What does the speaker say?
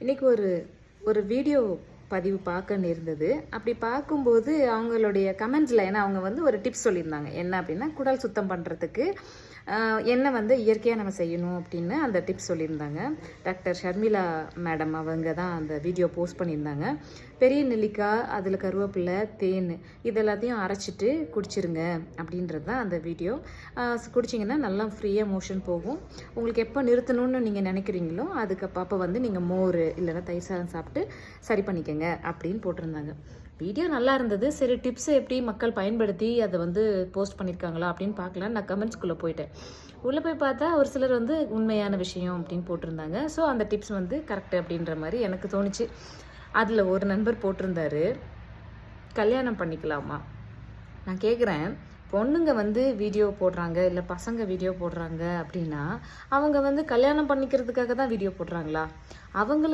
இன்றைக்கி ஒரு வீடியோ பதிவு பார்க்க நேர்ந்தது. அப்படி பார்க்கும்போது அவங்களுடைய கமெண்ட்ஸில் ஏன்னா அவங்க வந்து ஒரு டிப்ஸ் சொல்லியிருந்தாங்க. என்ன அப்படின்னா, குடல் சுத்தம் பண்ணுறதுக்கு என்ன வந்து இயற்கையாக நம்ம செய்யணும் அப்படின்னு அந்த டிப்ஸ் சொல்லியிருந்தாங்க. டாக்டர் ஷர்மிளா மேடம் அவங்க தான் அந்த வீடியோ போஸ்ட் பண்ணியிருந்தாங்க. பெரிய நெல்லிக்காய், அதில் கருவேப்பிலை, தேன் இது எல்லாத்தையும் அரைச்சிட்டு குடிச்சிருங்க அப்படின்றது தான் அந்த வீடியோ. குடிச்சிங்கன்னா நல்லா ஃப்ரீயாக மோஷன் போகும். உங்களுக்கு எப்போ நிறுத்தணும்னு நீங்கள் நினைக்கிறீங்களோ அப்போ வந்து நீங்கள் மோர் இல்லைன்னா தயிர் சாதம் சாப்பிட்டு சரி பண்ணிக்கங்க அப்படின்னு போட்டிருந்தாங்க. வீடியோ நல்லா இருந்தது. சரி, டிப்ஸை எப்படி மக்கள் பயன்படுத்தி அதை வந்து போஸ்ட் பண்ணியிருக்காங்களா அப்படின்னு பார்க்கலாம். நான் கமெண்ட்ஸ்குள்ளே போயிட்டேன். உள்ளே போய் பார்த்தா ஒரு சிலர் வந்து உண்மையான விஷயம் அப்படின்னு போட்டிருந்தாங்க. ஸோ அந்த டிப்ஸ் வந்து கரெக்டு அப்படின்ற மாதிரி எனக்கு தோணுச்சு. அதில் ஒரு நண்பர் போட்டிருந்தாரு, கல்யாணம் பண்ணிக்கலாமா? நான் கேட்குறேன், பொண்ணுங்க வந்து வீடியோ போடுறாங்க இல்லை பசங்க வீடியோ போடுறாங்க அப்படின்னா அவங்க வந்து கல்யாணம் பண்ணிக்கிறதுக்காக தான் வீடியோ போடுறாங்களா? அவங்களுக்கு